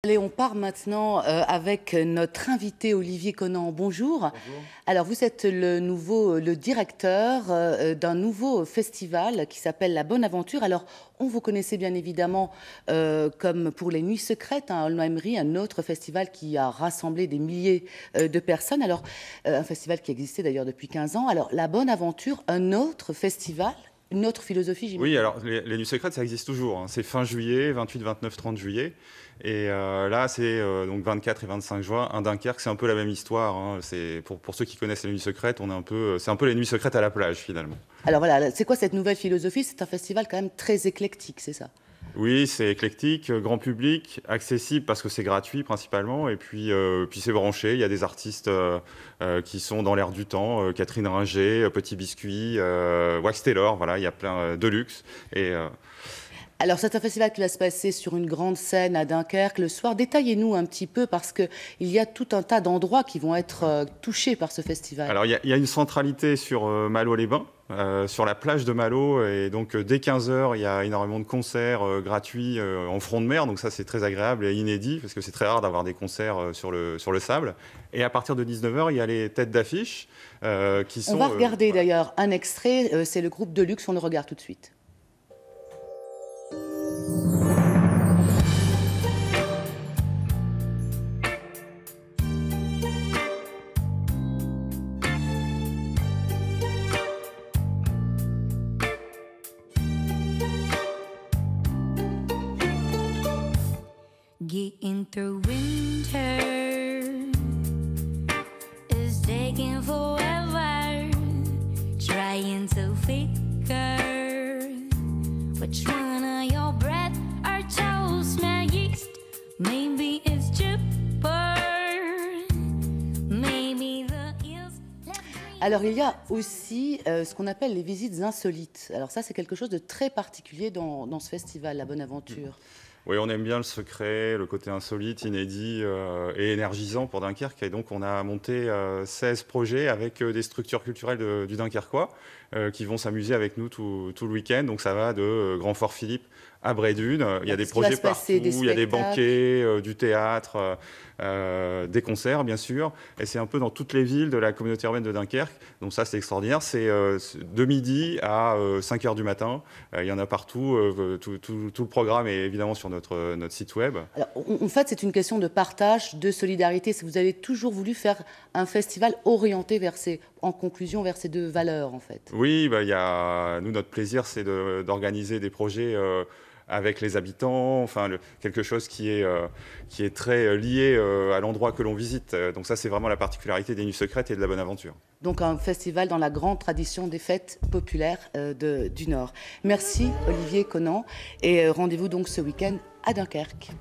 Allez, on part maintenant avec notre invité Olivier Conan. Bonjour. Bonjour. Alors, vous êtes le directeur d'un nouveau festival qui s'appelle La Bonne Aventure. Alors, on vous connaissait bien évidemment comme pour les Nuits Secrètes, à Aulnoy-Aymeries, un autre festival qui a rassemblé des milliers de personnes. Alors, un festival qui existait d'ailleurs depuis 15 ans. Alors, La Bonne Aventure, un autre festival, une autre philosophie, j'imagine. Oui, alors les Nuits Secrètes, ça existe toujours. Hein. C'est fin juillet, 28, 29, 30 juillet. Et là, c'est donc 24 et 25 juin. Un Dunkerque, c'est un peu la même histoire. Hein. Pour ceux qui connaissent les Nuits Secrètes, c'est un peu les Nuits Secrètes à la plage, finalement. Alors voilà, c'est quoi cette nouvelle philosophie? C'est un festival quand même très éclectique, c'est ça? Oui, c'est éclectique, grand public, accessible parce que c'est gratuit principalement. Et puis c'est branché. Il y a des artistes qui sont dans l'air du temps. Catherine Ringer, Petit Biscuit, Wax Taylor. Voilà, il y a plein de luxe. Alors, c'est un festival qui va se passer sur une grande scène à Dunkerque le soir. Détaillez-nous un petit peu, parce qu'il y a tout un tas d'endroits qui vont être touchés par ce festival. Alors, il y a une centralité sur Malo-les-Bains, sur la plage de Malo. Et donc, dès 15 h, il y a énormément de concerts gratuits en front de mer. Donc ça, c'est très agréable et inédit, parce que c'est très rare d'avoir des concerts sur le sable. Et à partir de 19 h, il y a les têtes d'affiche qui sont... On va regarder d'ailleurs un extrait. C'est le groupe Deluxe. On le regarde tout de suite. Getting through winter is taking forever. Trying to figure which one of your breath or toast smell yeast. Maybe it's chipper. Maybe the hills. Alors, il y a aussi ce qu'on appelle les visites insolites. Alors ça, c'est quelque chose de très particulier dans ce festival, La Bonne Aventure. Oui, on aime bien le secret, le côté insolite, inédit et énergisant pour Dunkerque. Et donc, on a monté 16 projets avec des structures culturelles du Dunkerquois qui vont s'amuser avec nous tout le week-end. Donc, ça va de Grand Fort Philippe à Bray-Dunes. Il y a des projets partout, il y a des banquets, du théâtre, des concerts, bien sûr. Et c'est un peu dans toutes les villes de la communauté urbaine de Dunkerque. Donc ça, c'est extraordinaire. C'est de midi à 5 h du matin. Il y en a partout. Tout le programme est évidemment sur notre site web. Alors, en fait, c'est une question de partage, de solidarité. Vous avez toujours voulu faire un festival orienté en conclusion, vers ces deux valeurs, en fait. Oui, nous, notre plaisir, c'est d'organiser des projets avec les habitants, enfin quelque chose qui est très lié à l'endroit que l'on visite. Donc ça, c'est vraiment la particularité des Nuits Secrètes et de La Bonne Aventure. Donc un festival dans la grande tradition des fêtes populaires du Nord. Merci Olivier Conan, et rendez-vous donc ce week-end à Dunkerque.